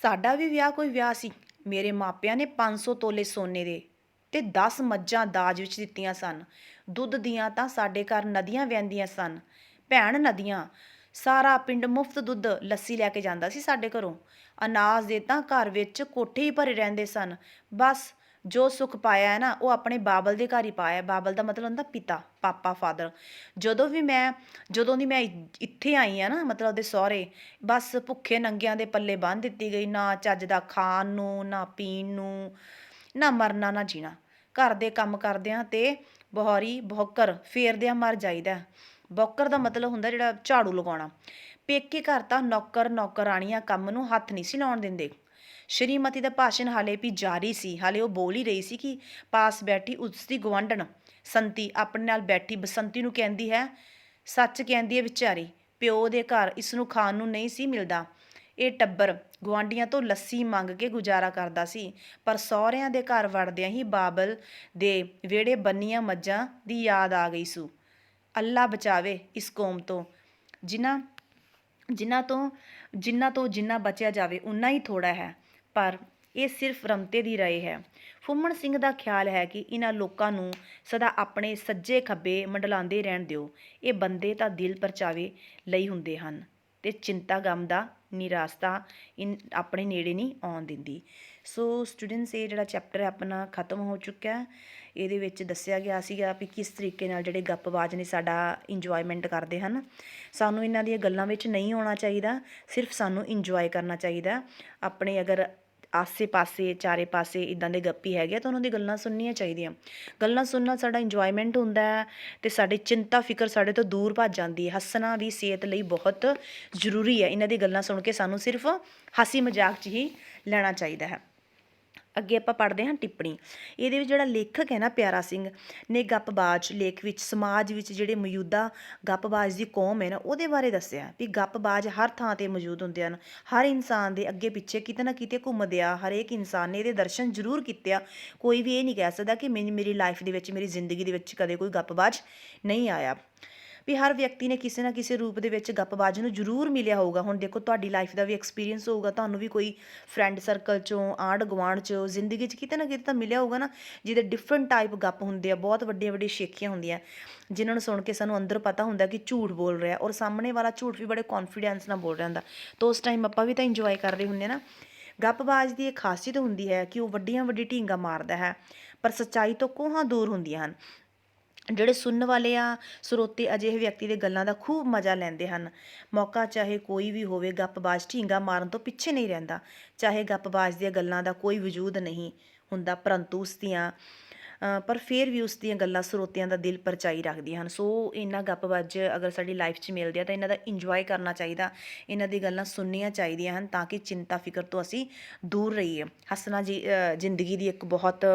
ਸਾਡਾ ਵੀ ਵਿਆਹ ਕੋਈ ਵਿਆਹ ਸੀ। ਮੇਰੇ ਮਾਪਿਆਂ ਨੇ 500 ਤੋਲੇ ਸੋਨੇ ਦੇ ਅਤੇ 10 ਮੱਝਾਂ ਦਾਜ ਵਿੱਚ ਦਿੱਤੀਆਂ ਸਨ। ਦੁੱਧ ਦੀਆਂ ਤਾਂ ਸਾਡੇ ਘਰ ਨਦੀਆਂ ਵਹਿੰਦੀਆਂ ਸਨ। ਭੈਣ ਨਦੀਆਂ, ਸਾਰਾ ਪਿੰਡ ਮੁਫਤ ਦੁੱਧ ਲੱਸੀ ਲੈ ਕੇ ਜਾਂਦਾ ਸੀ ਸਾਡੇ ਘਰੋਂ। ਅਨਾਜ ਦੇ ਤਾਂ ਘਰ ਵਿੱਚ ਕੋਠੇ ਹੀ ਭਰੇ ਰਹਿੰਦੇ ਸਨ। ਬਸ ਜੋ ਸੁੱਖ ਪਾਇਆ ਹੈ ਨਾ ਉਹ ਆਪਣੇ ਬਾਬਲ ਦੇ ਘਰ ਹੀ ਪਾਇਆ। ਬਾਬਲ ਦਾ ਮਤਲਬ ਹੁੰਦਾ ਪਿਤਾ, ਪਾਪਾ, ਫਾਦਰ। ਜਦੋਂ ਦੀ ਮੈਂ ਇੱਥੇ ਆਈ ਆ ਨਾ, ਮਤਲਬ ਉਹਦੇ ਸਹੁਰੇ, ਬਸ ਭੁੱਖੇ ਨੰਗਿਆਂ ਦੇ ਪੱਲੇ ਬੰਨ੍ਹ ਦਿੱਤੀ ਗਈ। ਨਾ ਚੱਜ ਦਾ ਖਾਣ ਨੂੰ, ਨਾ ਪੀਣ ਨੂੰ, ਨਾ ਮਰਨਾ ਨਾ ਜੀਣਾ। ਘਰ ਦੇ ਕੰਮ ਕਰਦਿਆਂ ਤੇ ਬੋਹਰੀ ਬੌਕਰ ਫੇਰਦਿਆਂ ਮਰ ਜਾਈਦਾ। ਬੌਕਰ ਦਾ ਮਤਲਬ ਹੁੰਦਾ ਜਿਹੜਾ ਝਾੜੂ ਲਗਾਉਣਾ। ਪੇਕੇ ਘਰ ਤਾਂ ਨੌਕਰ ਨੌਕਰਾਣੀਆਂ ਕੰਮ ਨੂੰ ਹੱਥ ਨਹੀਂ ਸੀ ਲਾਉਣ ਦਿੰਦੇ। ਸ਼੍ਰੀਮਤੀ ਦਾ ਭਾਸ਼ਣ ਹਾਲੇ ਵੀ ਜਾਰੀ ਸੀ। ਹਾਲੇ ਉਹ ਬੋਲ ਹੀ ਰਹੀ ਸੀ ਕਿ ਪਾਸ ਬੈਠੀ ਉਸਦੀ ਗੁਆਂਢਣ ਸੰਤੀ ਆਪਣੇ ਨਾਲ ਬੈਠੀ ਬਸੰਤੀ ਨੂੰ ਕਹਿੰਦੀ ਹੈ, ਸੱਚ ਕਹਿੰਦੀ ਹੈ ਵਿਚਾਰੀ, ਪਿਓ ਦੇ ਘਰ ਇਸ ਨੂੰ ਖਾਣ ਨੂੰ ਨਹੀਂ ਸੀ ਮਿਲਦਾ। ਇਹ ਟੱਬਰ ਗੁਆਂਢੀਆਂ ਤੋਂ ਲੱਸੀ ਮੰਗ ਕੇ ਗੁਜ਼ਾਰਾ ਕਰਦਾ ਸੀ, ਪਰ ਸਹੁਰਿਆਂ ਦੇ ਘਰ ਵੜਦਿਆਂ ਹੀ ਬਾਬਲ ਦੇ ਵਿਹੜੇ ਬੰਨੀਆਂ ਮੱਝਾਂ ਦੀ ਯਾਦ ਆ ਗਈ ਸੂ। ਅੱਲਾ ਬਚਾਵੇ ਇਸ ਕੌਮ ਤੋਂ, ਜਿੰਨਾ ਬਚਿਆ ਜਾਵੇ ਉਨਾ ਹੀ ਥੋੜ੍ਹਾ ਹੈ। ਪਰ ਇਹ ਸਿਰਫ ਰਮਤੇ ਦੀ ਰਾਏ ਹੈ। ਫੁੰਮਣ ਸਿੰਘ ਦਾ ਖਿਆਲ ਹੈ ਕਿ ਇਹਨਾਂ ਲੋਕਾਂ ਨੂੰ ਸਦਾ ਆਪਣੇ ਸੱਜੇ ਖੱਬੇ ਮੰਡਲਾਉਂਦੇ ਰਹਿਣ ਦਿਓ। ਇਹ ਬੰਦੇ ਤਾਂ ਦਿਲ ਪਰਚਾਵੇ ਲਈ ਹੁੰਦੇ ਹਨ ਅਤੇ ਚਿੰਤਾ ਗਮ ਦਾ ਨਿਰਾਸਤਾ ਆਪਣੇ ਨੇੜੇ ਨਹੀਂ ਆਉਣ ਦਿੰਦੀ। ਸੋ ਸਟੂਡੈਂਟਸ, ਇਹ ਜਿਹੜਾ ਚੈਪਟਰ ਹੈ ਆਪਣਾ ਖਤਮ ਹੋ ਚੁੱਕਾ ਹੈ। ਇਹਦੇ ਵਿੱਚ ਦੱਸਿਆ ਗਿਆ ਸੀਗਾ ਵੀ ਕਿਸ ਤਰੀਕੇ ਨਾਲ ਜਿਹੜੇ ਗੱਪਬਾਜ਼ ਨੇ ਸਾਡਾ ਇੰਜੋਇਮੈਂਟ ਕਰਦੇ ਹਨ। ਸਾਨੂੰ ਇਹਨਾਂ ਦੀਆਂ ਗੱਲਾਂ ਵਿੱਚ ਨਹੀਂ ਆਉਣਾ ਚਾਹੀਦਾ, ਸਿਰਫ ਸਾਨੂੰ ਇੰਜੋਏ ਕਰਨਾ ਚਾਹੀਦਾ। ਆਪਣੇ ਅਗਰ ਆਸੇ ਪਾਸੇ ਚਾਰੇ ਪਾਸੇ ਇੱਦਾਂ ਦੇ ਗੱਪੀ ਹੈਗੇ ਤਾਂ ਉਹਨਾਂ ਦੀ ਗੱਲਾਂ ਸੁਣਨੀਆਂ ਚਾਹੀਦੀਆਂ। ਗੱਲਾਂ ਸੁਣਨ ਨਾਲ ਸਾਡਾ ਇੰਜੋਇਮੈਂਟ ਹੁੰਦਾ ਹੈ ਅਤੇ ਸਾਡੀ ਚਿੰਤਾ ਫਿਕਰ ਸਾਡੇ ਤੋਂ ਦੂਰ ਭੱਜ ਜਾਂਦੀ ਹੈ। ਹੱਸਣਾ ਵੀ ਸਿਹਤ ਲਈ ਬਹੁਤ ਜ਼ਰੂਰੀ ਹੈ। ਇਹਨਾਂ ਦੀ ਗੱਲਾਂ ਸੁਣ ਕੇ ਸਾਨੂੰ ਸਿਰਫ ਹਾਸੀ ਮਜ਼ਾਕ 'ਚ ਹੀ ਲੈਣਾ ਚਾਹੀਦਾ ਹੈ। ਅੱਗੇ ਆਪਾਂ ਪੜ੍ਹਦੇ ਹਾਂ ਟਿੱਪਣੀ। ਇਹਦੇ ਵਿੱਚ ਜਿਹੜਾ ਲੇਖਕ ਹੈ ਨਾ ਪਿਆਰਾ ਸਿੰਘ ਨੇ ਗੱਪਬਾਜ਼ ਲੇਖ ਵਿੱਚ ਸਮਾਜ ਵਿੱਚ ਜਿਹੜੇ ਮੌਜੂਦਾ ਗੱਪਬਾਜ਼ ਦੀ ਕੌਮ ਹੈ ਨਾ ਉਹਦੇ ਬਾਰੇ ਦੱਸਿਆ ਵੀ ਗੱਪਬਾਜ਼ ਹਰ ਥਾਂ 'ਤੇ ਮੌਜੂਦ ਹੁੰਦੇ ਹਨ। ਹਰ ਇਨਸਾਨ ਦੇ ਅੱਗੇ ਪਿੱਛੇ ਕਿਤੇ ਨਾ ਕਿਤੇ ਘੁੰਮਦੇ ਆ। ਹਰੇਕ ਇਨਸਾਨ ਨੇ ਇਹਦੇ ਦਰਸ਼ਨ ਜ਼ਰੂਰ ਕੀਤੇ ਆ। ਕੋਈ ਵੀ ਇਹ ਨਹੀਂ ਕਹਿ ਸਕਦਾ ਕਿ ਮੇਰੀ ਲਾਈਫ ਦੇ ਵਿੱਚ, ਮੇਰੀ ਜ਼ਿੰਦਗੀ ਦੇ ਵਿੱਚ ਕਦੇ ਕੋਈ ਗੱਪਬਾਜ਼ ਨਹੀਂ ਆਇਆ। ਵੀ ਹਰ ਵਿਅਕਤੀ ਨੇ ਕਿਸੇ ਨਾ ਕਿਸੇ ਰੂਪ ਦੇ ਵਿੱਚ ਗੱਪਬਾਜ਼ ਨੂੰ ਜ਼ਰੂਰ ਮਿਲਿਆ ਹੋਊਗਾ। ਹੁਣ ਦੇਖੋ ਤੁਹਾਡੀ ਲਾਈਫ ਦਾ ਵੀ ਐਕਸਪੀਰੀਅੰਸ ਹੋਊਗਾ, ਤੁਹਾਨੂੰ ਵੀ ਕੋਈ ਫਰੈਂਡ ਸਰਕਲ 'ਚੋਂ, ਆਂਢ ਗੁਆਂਢ 'ਚੋਂ, ਜ਼ਿੰਦਗੀ 'ਚ ਕਿਤੇ ਨਾ ਕਿਤੇ ਤਾਂ ਮਿਲਿਆ ਹੋਊਗਾ ਨਾ, ਜਿਹਦੇ ਡਿਫਰੈਂਟ ਟਾਈਪ ਗੱਪ ਹੁੰਦੇ ਆ। ਬਹੁਤ ਵੱਡੀਆਂ ਵੱਡੀਆਂ ਸ਼ੇਖੀਆਂ ਹੁੰਦੀਆਂ ਜਿਨ੍ਹਾਂ ਨੂੰ ਸੁਣ ਕੇ ਸਾਨੂੰ ਅੰਦਰ ਪਤਾ ਹੁੰਦਾ ਕਿ ਝੂਠ ਬੋਲ ਰਿਹਾ, ਔਰ ਸਾਹਮਣੇ ਵਾਲਾ ਝੂਠ ਵੀ ਬੜੇ ਕੌਨਫੀਡੈਂਸ ਨਾਲ ਬੋਲ ਰਿਹਾ ਹੁੰਦਾ। ਤਾਂ ਉਸ ਟਾਈਮ ਆਪਾਂ ਵੀ ਤਾਂ ਇੰਜੋਏ ਕਰ ਰਹੇ ਹੁੰਦੇ ਨਾ। ਗੱਪਬਾਜ਼ ਦੀ ਇਹ ਖਾਸੀਅਤ ਹੁੰਦੀ ਹੈ ਕਿ ਉਹ ਵੱਡੀਆਂ ਢੀਂਗਾਂ ਮਾਰਦਾ ਹੈ, ਪਰ ਸੱਚਾਈ ਤੋਂ ਕੋਹਾਂ ਦੂਰ ਹੁੰਦੀਆਂ ਹਨ। ਜਿਹੜੇ ਸੁਣਨ ਵਾਲੇ ਆ ਸਰੋਤੇ ਅਜਿਹੇ ਵਿਅਕਤੀ ਦੇ ਗੱਲਾਂ ਦਾ ਖੂਬ ਮਜ਼ਾ ਲੈਂਦੇ ਹਨ। ਮੌਕਾ ਚਾਹੇ ਕੋਈ ਵੀ ਹੋਵੇ, ਗੱਪਬਾਜ਼ ਢੀਂਗਾਂ ਮਾਰਨ ਤੋਂ ਪਿੱਛੇ ਨਹੀਂ ਰਹਿੰਦਾ। ਚਾਹੇ ਗੱਪਬਾਜ਼ ਦੀਆਂ ਗੱਲਾਂ ਦਾ ਕੋਈ ਵਜੂਦ ਨਹੀਂ ਹੁੰਦਾ, ਪਰੰਤੂ ਪਰ ਫਿਰ ਵੀ ਉਸ ਦੀਆਂ ਗੱਲਾਂ ਸਰੋਤਿਆਂ ਦਾ ਦਿਲ ਪਰਚਾਈ ਰੱਖਦੀਆਂ ਹਨ। ਸੋ ਇਹਨਾਂ ਗੱਪਬਾਜ਼ ਅਗਰ ਸਾਡੀ ਲਾਈਫ 'ਚ ਮਿਲਦੇ ਆ ਤਾਂ ਇਹਨਾਂ ਦਾ ਇੰਜੋਏ ਕਰਨਾ ਚਾਹੀਦਾ, ਇਹਨਾਂ ਦੀ ਗੱਲਾਂ ਸੁਣਨੀਆਂ ਚਾਹੀਦੀਆਂ ਹਨ ਤਾਂ ਕਿ ਚਿੰਤਾ ਫਿਕਰ ਤੋਂ ਅਸੀਂ ਦੂਰ ਰਹੀਏ। ਹੱਸਣਾ ਜ਼ਿੰਦਗੀ ਦੀ ਇੱਕ ਬਹੁਤ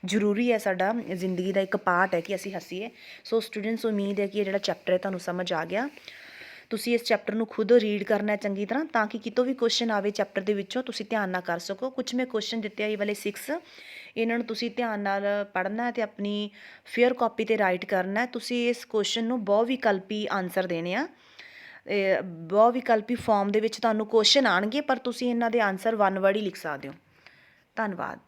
ਜ਼ਰੂਰੀ ਹੈ, ਸਾਡਾ ਜ਼ਿੰਦਗੀ ਦਾ ਇੱਕ ਪਾਰਟ ਹੈ ਕਿ ਅਸੀਂ ਹੱਸੀਏ। ਸੋ ਸਟੂਡੈਂਟਸ, ਉਮੀਦ ਹੈ ਕਿ ਇਹ ਜਿਹੜਾ ਚੈਪਟਰ ਹੈ ਤੁਹਾਨੂੰ ਸਮਝ ਆ ਗਿਆ। ਤੁਸੀਂ ਇਸ ਚੈਪਟਰ ਨੂੰ ਖੁਦ ਰੀਡ ਕਰਨਾ ਚੰਗੀ ਤਰ੍ਹਾਂ ਤਾਂ ਕਿ ਕਿਤੋਂ ਵੀ ਕੁਐਸਚਨ ਆਵੇ ਚੈਪਟਰ ਦੇ ਵਿੱਚੋਂ ਤੁਸੀਂ ਧਿਆਨ ਨਾਲ ਕਰ ਸਕੋ। ਕੁਝ ਮੈਂ ਕੁਐਸਚਨ ਦਿੱਤੇ ਆ ਇਹ ਵਾਲੇ 6, ਇਹਨਾਂ ਨੂੰ ਤੁਸੀਂ ਧਿਆਨ ਨਾਲ ਪੜ੍ਹਨਾ ਅਤੇ ਆਪਣੀ ਫੇਅਰ ਕਾਪੀ 'ਤੇ ਰਾਈਟ ਕਰਨਾ। ਤੁਸੀਂ ਇਸ ਕੁਐਸਚਨ ਨੂੰ ਬਹੁ ਵਿਕਲਪੀ ਆਨਸਰ ਦੇਣੇ ਆ। ਬਹੁ ਵਿਕਲਪੀ ਫਾਰਮ ਦੇ ਵਿੱਚ ਤੁਹਾਨੂੰ ਕੁਐਸਚਨ ਆਉਣਗੇ, ਪਰ ਤੁਸੀਂ ਇਹਨਾਂ ਦੇ ਆਨਸਰ 1 ਵਰਡ ਹੀ ਲਿਖ ਸਕਦੇ ਹੋ। ਧੰਨਵਾਦ।